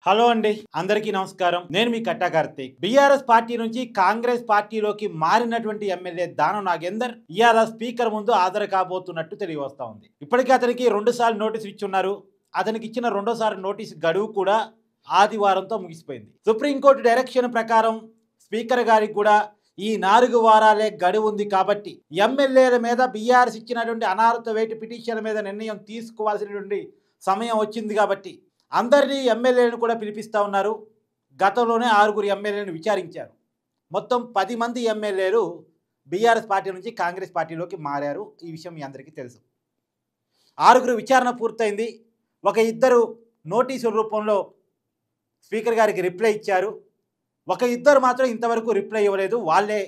Hello అండి, అందరికీ నమస్కారం. నేను మీ కట్టా కార్తీక్. బీఆర్ఎస్ పార్టీ నుంచి కాంగ్రెస్ పార్టీలోకి మారినటువంటి ఎమ్మెల్యే దానం నాగేందర్ ఇవాళ స్పీకర్ ముందు హాజరు కాబోతున్నట్టు తెలియవస్తా ఉంది. ఇప్పటికే అతనికి 2 సార్లు నోటీసు ఇచ్చున్నారు. అతనికి ఇచ్చిన రెండోసారి నోటీసు గడువు కూడా ఆదివారంతో ముగిసిపోయింది. సుప్రీంకోర్టు డైరెక్షన్ ప్రకారం స్పీకర్ గారికి కూడా ఈ 4 వారాలే గడువు ఉంది కాబట్టి ఎమ్మెల్యేల మీద బీఆర్ఎస్ ఇచ్చినటువంటి అనార్హత వేటు పిటిషన్ల మీద నిర్ణయం తీసుకోవాల్సినటువంటి సమయం వచ్చింది కాబట్టి అందరినీ ఎమ్మెల్యేలను కూడా పిలిపిస్తూ ఉన్నారు. గతంలోనే 6 ఎమ్మెల్యేలను విచారించారు. మొత్తం 10 మంది ఎమ్మెల్యేలు బీఆర్ఎస్ పార్టీ నుంచి కాంగ్రెస్ పార్టీలోకి మారారు. ఈ విషయం మీ అందరికీ తెలుసు. 6 విచారణ పూర్తయింది. ఒక 2 నోటీసుల రూపంలో స్పీకర్ గారికి రిప్లై ఇచ్చారు. ఒక 2 మాత్రం ఇంతవరకు రిప్లై ఇవ్వలేదు. వాళ్ళే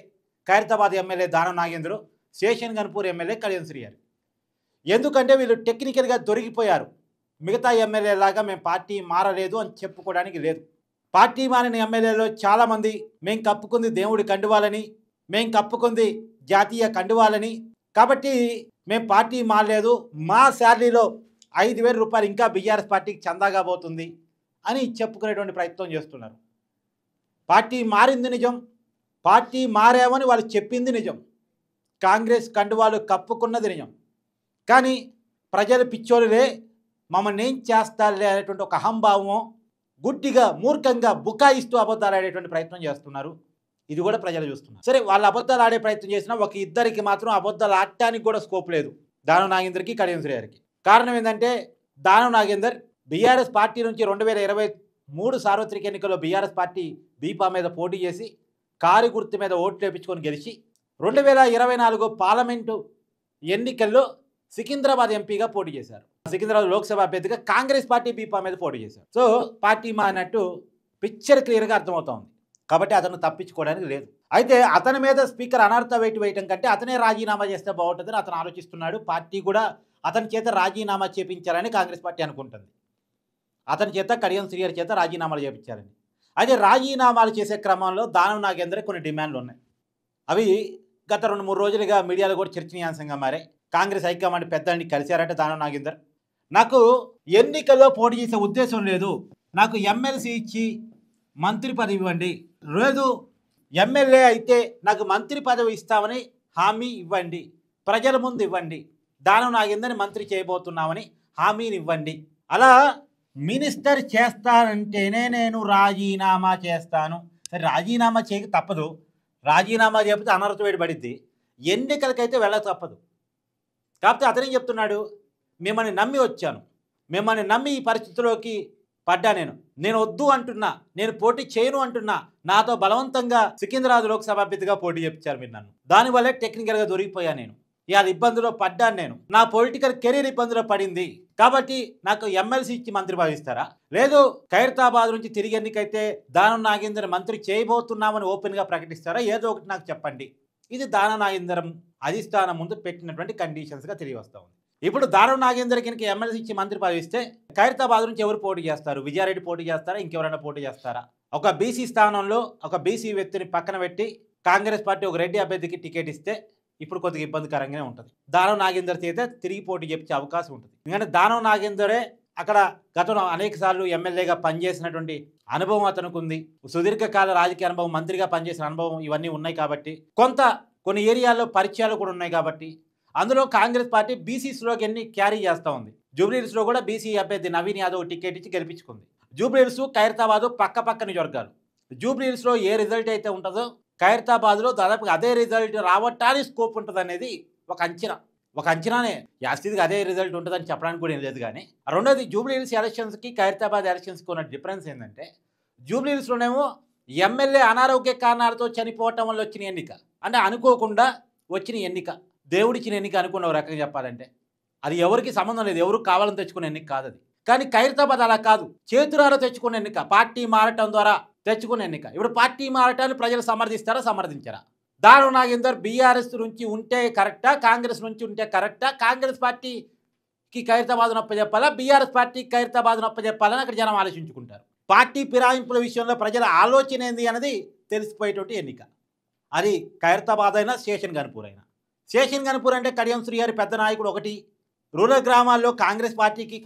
ఖైరతాబాద్ ఎమ్మెల్యే దానం నాగేంద్ర, శేషన్ గన్పూర్ ఎమ్మెల్యే కళ్యాణ్ శ్రీహరి. ఎందుకంటే వీళ్ళు టెక్నికల్గా దొరికిపోయారు. మిగతా ఎమ్మెల్యేలాగా మేము పార్టీ మారలేదు అని చెప్పుకోవడానికి లేదు. పార్టీ మారిన ఎమ్మెల్యేలో చాలామంది మేము కప్పుకుంది దేవుడి కండువాలని, మేము కప్పుకుంది జాతీయ కండువాలని, కాబట్టి మేము పార్టీ మారలేదు, మా శాలరీలో 5,000 రూపాయలు ఇంకా బీఆర్ఎస్ పార్టీకి చందాగా పోతుంది అని చెప్పుకునేటువంటి ప్రయత్నం చేస్తున్నారు. పార్టీ మారింది నిజం, పార్టీ మారామని వాళ్ళు చెప్పింది నిజం, కాంగ్రెస్ కండువాలు కప్పుకున్నది నిజం. కానీ ప్రజలు పిచ్చోళ్ళే, మమ్మల్ని ఏం చేస్తారులే అనేటువంటి ఒక అహంభావమో, గుడ్డిగా మూర్ఖంగా బుకాయిస్తూ అబద్ధాలు ఆడేటువంటి ప్రయత్నం చేస్తున్నారు. ఇది కూడా ప్రజలు చూస్తున్నారు. సరే, వాళ్ళు అబద్ధాలు ఆడే ప్రయత్నం చేసినా ఒక 2కి మాత్రం అబద్ధాలు ఆడటానికి కూడా స్కోప్ లేదు, దానం నాగేందర్కి కళ్యాణ్ శ్రీహరికి. కారణం ఏంటంటే దానం నాగేందర్ బీఆర్ఎస్ పార్టీ నుంచి 2023 సార్వత్రిక ఎన్నికల్లో బీఆర్ఎస్ పార్టీ బీపా మీద పోటీ చేసి కారు గుర్తు మీద ఓట్లు వేయించుకొని గెలిచి 2024 పార్లమెంటు ఎన్నికల్లో సికింద్రాబాద్ ఎంపీగా పోటీ చేశారు. సికింద్రాబాద్ లోక్సభ అభ్యర్థిగా కాంగ్రెస్ పార్టీ బీపా మీద పోటీ చేశారు. సో పార్టీ మారినట్టు పిక్చర్ క్లియర్గా అర్థమవుతోంది. కాబట్టి అతను తప్పించుకోవడానికి లేదు. అయితే అతని మీద స్పీకర్ అనర్హత వేటు వేయటం కంటే అతనే రాజీనామా చేస్తే బాగుంటుందని అతను ఆలోచిస్తున్నాడు. పార్టీ కూడా అతని చేత రాజీనామా చేపించాలని కాంగ్రెస్ పార్టీ అనుకుంటుంది. అతని చేత కళ్యాణ్ శ్రీహరి చేత రాజీనామాలు చేపించాలని. అయితే రాజీనామాలు చేసే క్రమంలో దానం నాగేందర్ కొన్ని డిమాండ్లు ఉన్నాయి. అవి గత 2-3 రోజులుగా మీడియాలో కూడా చర్చనీయాంశంగా మారాయి. కాంగ్రెస్ హైకమాండ్ పెద్దల్ని కలిశారట దానం నాగేందర్. నాకు ఎన్నికల్లో పోటీ చేసే ఉద్దేశం లేదు, నాకు ఎమ్మెల్సీ ఇచ్చి మంత్రి పదవి ఇవ్వండి, లేదు ఎమ్మెల్యే అయితే నాకు మంత్రి పదవి ఇస్తామని హామీ ఇవ్వండి, ప్రజల ముందు ఇవ్వండి, దానం నాగేందర్ని మంత్రి చేయబోతున్నామని హామీని ఇవ్వండి. అలా మినిస్టర్ చేస్తానంటేనే నేను రాజీనామా చేస్తాను. సరే, రాజీనామా చేయక తప్పదు, రాజీనామా చేయకపోతే అనర్హత వేడి పడిద్ది, ఎన్నికలకైతే వెళ్ళక తప్పదు. కాకపోతే అతనేం చెప్తున్నాడు, మిమ్మల్ని నమ్మి వచ్చాను, మిమ్మల్ని నమ్మి ఈ పరిస్థితిలోకి పడ్డా, నేను వద్దు అంటున్నా, నేను పోటీ చేయను అంటున్నా, నాతో బలవంతంగా సికింద్రాబాద్ లోక్సభ అభ్యర్థిగా పోటీ చేయించారు మీరు నన్ను, దానివల్లే టెక్నికల్గా దొరికిపోయా, నేను ఇవాళ ఇబ్బందులో పడ్డాను, నేను నా పొలిటికల్ కెరీర్ ఇబ్బందులో పడింది, కాబట్టి నాకు ఎమ్మెల్సీ ఇచ్చి మంత్రి భావిస్తారా, లేదు ఖైరతాబాద్ నుంచి తిరిగి ఎన్నికైతే దానం నాగేందర్ మంత్రి చేయబోతున్నామని ఓపెన్గా ప్రకటిస్తారా, ఏదో ఒకటి నాకు చెప్పండి. ఇది దానం నాగేందర్ అధిష్టానం ముందు పెట్టినటువంటి కండిషన్స్గా తెలియవస్తూ ఉంది. ఇప్పుడు దానం నాగేందర్కి ఎమ్మెల్సీ ఇచ్చి మంత్రి పదవి ఇస్తే ఖైరతాబాద్ నుంచి ఎవరు పోటీ చేస్తారు? విజయారెడ్డి పోటీ చేస్తారా, ఇంకెవరైనా పోటీ చేస్తారా? ఒక బీసీ స్థానంలో ఒక బీసీ వ్యక్తిని పక్కన పెట్టి కాంగ్రెస్ పార్టీ ఒక రెడ్డి అభ్యర్థికి టికెట్ ఇస్తే ఇప్పుడు కొద్దిగా ఇబ్బందికరంగానే ఉంటుంది. దానం నాగేందర్ చేత తిరిగి పోటీ చేయించే అవకాశం ఉంటుంది. ఎందుకంటే దానం నాగేందరే అక్కడ గతంలో అనేక సార్లు ఎమ్మెల్యేగా పనిచేసినటువంటి అనుభవం అతనికి ఉంది. సుదీర్ఘకాల రాజకీయ అనుభవం, మంత్రిగా పనిచేసిన అనుభవం ఇవన్నీ ఉన్నాయి కాబట్టి కొన్ని ఏరియాల్లో పరిచయాలు కూడా ఉన్నాయి కాబట్టి అందులో కాంగ్రెస్ పార్టీ బీసీస్లోకి ఎన్ని క్యారీ చేస్తూ ఉంది. జూబ్లీహిల్స్లో కూడా బీసీ అభ్యర్థి నవీన్ యాదవ్ టికెట్ ఇచ్చి గెలిపించుకుంది. జూబ్లీహిల్స్ ఖైరతాబాద్ పక్క నియోజకవర్గాలు. జూబ్లీహిల్స్లో ఏ రిజల్ట్ అయితే ఉంటుందో ఖైరతాబాద్లో దాదాపుగా అదే రిజల్ట్ రావటానికి స్కోప్ ఉంటుంది అనేది ఒక అంచనానే. యాస్థితికి అదే రిజల్ట్ ఉంటుందని చెప్పడానికి కూడా ఏం లేదు. కానీ రెండోది, జూబ్లీహిల్స్ ఎలక్షన్స్కి ఖైరతాబాద్ ఎలక్షన్స్కి ఉన్న డిఫరెన్స్ ఏంటంటే జూబ్లీహిల్స్లోనేమో ఎమ్మెల్యే అనారోగ్య కారణాలతో చనిపోవటం వల్ల వచ్చిన ఎన్నిక, అంటే అనుకోకుండా వచ్చిన ఎన్నిక, దేవుడిచ్చిన ఎన్నిక అనుకున్న ఒక రకంగా చెప్పాలంటే. అది ఎవరికి సంబంధం లేదు, ఎవరు కావాలని తెచ్చుకునే ఎన్నిక కాదు అది. కానీ ఖైరతాబాద్ అలా కాదు, చేతురాలో తెచ్చుకునే ఎన్నిక, పార్టీ మారటం ద్వారా తెచ్చుకునే ఎన్నిక. ఇప్పుడు పార్టీ మారటాన్ని ప్రజలు సమర్థిస్తారా, సమర్థించారా? దానం నాగేందర్ బీఆర్ఎస్ నుంచి ఉంటే కరెక్టా, కాంగ్రెస్ నుంచి ఉంటే కరెక్టా? కాంగ్రెస్ పార్టీకి ఖైరతాబాద్ నొప్పజెప్పాలా, బీఆర్ఎస్ పార్టీకి ఖైరతాబాద్ నొప్పజెప్పాలని అక్కడ జనం ఆలోచించుకుంటారు. పార్టీ ఫిరాయింపుల విషయంలో ప్రజల ఆలోచన ఏంది అన్నది తెలిసిపోయేటువంటి ఎన్నిక. అది ఖైరతాబాద్ అయినా శేషన్ గన్పూర్ అయినా. శేషన్ గన్పూర్ అంటే కళ్యాణ్ శ్రీహరి పెద్ద నాయకుడు ఒకటి, రూరల్ గ్రామాల్లో కాంగ్రెస్ పార్టీకి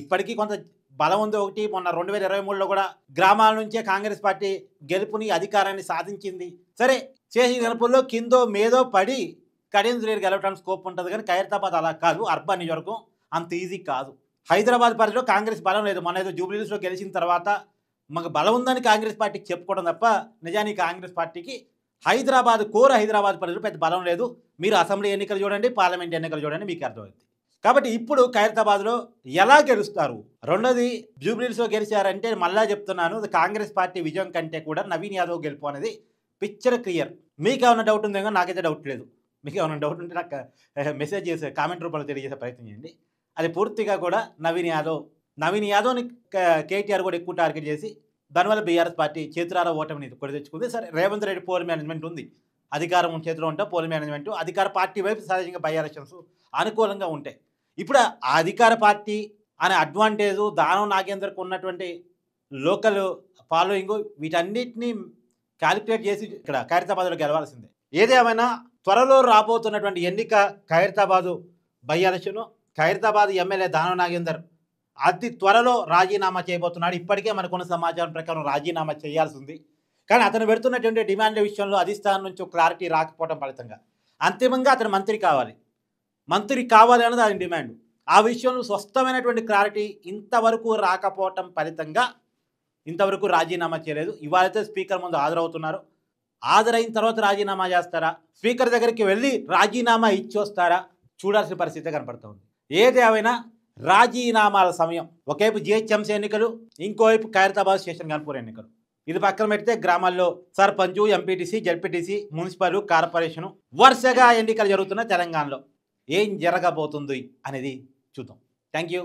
ఇప్పటికీ కొంత బలం ఉంది ఒకటి. మొన్న 2023లో కూడా గ్రామాల నుంచే కాంగ్రెస్ పార్టీ గెలుపుని అధికారాన్ని సాధించింది. సరే చేసి గెలుపుల్లో కిందో మేదో పడి కడియం శ్రీని గెలవడానికి స్కోప్ ఉంటుంది, కానీ ఖైరతాబాద్ అలా కాదు. అర్బన్ నియోజకవర్గం అంత ఈజీ కాదు. హైదరాబాద్ పరిధిలో కాంగ్రెస్ బలం లేదు. మొన్న ఏదో జూబ్లీహిల్స్లో గెలిచిన తర్వాత మాకు బలం ఉందని కాంగ్రెస్ పార్టీకి చెప్పుకోవడం తప్ప నిజానికి కాంగ్రెస్ పార్టీకి హైదరాబాద్ పరిధిలో పెద్ద బలం లేదు. మీరు అసెంబ్లీ ఎన్నికలు చూడండి, పార్లమెంట్ ఎన్నికలు చూడండి, మీకు అర్థమవుతుంది. కాబట్టి ఇప్పుడు ఖైరతాబాద్లో ఎలా గెలుస్తారు? రెండోది, జూబ్లీహిల్స్లో గెలిచారంటే మళ్ళా చెప్తున్నాను, కాంగ్రెస్ పార్టీ విజయం కంటే కూడా నవీన్ యాదవ్ గెలుపు అనేది పిక్చర్ క్లియర్. మీకు ఏమైనా డౌట్ ఉందేమో, నాకైతే డౌట్ లేదు. మీకు ఏమైనా డౌట్ ఉంటే నాకు మెసేజ్ చేసే కామెంట్ రూపంలో తెలియజేసే ప్రయత్నం చేయండి. అది పూర్తిగా కూడా నవీన్ యాదవ్ని కేటీఆర్ కూడా ఎక్కువ టార్గెట్ చేసి దానివల్ల బీఆర్ఎస్ పార్టీ చేతురాల ఓటమిని కూడా తెచ్చుకుంది. సరే, రేవంత్ రెడ్డి పోల్ మేనేజ్మెంట్ ఉంది, అధికారం చేతిలో ఉంటే పోల్ మేనేజ్మెంట్ అధికార పార్టీ వైపు సహజంగా బై ఎలక్షన్స్ అనుకూలంగా ఉంటాయి. ఇప్పుడు ఆ అధికార పార్టీ అనే అడ్వాంటేజ్ దానం నాగేందర్కు ఉన్నటువంటి లోకల్ ఫాలోయింగ్ వీటన్నిటినీ క్యాలిక్యులేట్ చేసి ఇక్కడ ఖైరతాబాద్లో గెలవాల్సిందే. ఏదేమైనా త్వరలో రాబోతున్నటువంటి ఎన్నిక Khairatabad by election. Khairatabad MLA Danam Nagender అతి త్వరలో రాజీనామా చేయబోతున్నాడు. ఇప్పటికే మనకున్న సమాచారం ప్రకారం రాజీనామా చేయాల్సి ఉంది. కానీ అతను పెడుతున్నటువంటి డిమాండ్ల విషయంలో అధిష్టానం నుంచి క్లారిటీ రాకపోవడం ఫలితంగా అంతిమంగా అతను మంత్రి కావాలి అన్నది ఆయన డిమాండ్. ఆ విషయంలో స్పష్టమైనటువంటి క్లారిటీ ఇంతవరకు రాకపోవటం ఫలితంగా ఇంతవరకు రాజీనామా చేయలేదు. ఇవాళైతే స్పీకర్ ముందు హాజరవుతున్నారు. హాజరైన తర్వాత రాజీనామా చేస్తారా, స్పీకర్ దగ్గరికి వెళ్ళి రాజీనామా ఇచ్చి వస్తారా, చూడాల్సిన పరిస్థితి కనపడుతుంది. ఏదేమైనా రాజీనామాల సమయం. ఒకవైపు జిహెచ్ఎంసీ ఎన్నికలు, ఇంకోవైపు ఖైరతాబాద్ స్టేషన్ గన్పూర్ ఎన్నికలు. ఇది పక్కన పెడితే గ్రామాల్లో sarpanch, MPTC, ZPTC, municipal, corporation వరుసగా ఎన్నికలు జరుగుతున్న తెలంగాణలో ఏం జరగబోతుంది అనేది చూద్దాం. Thank you.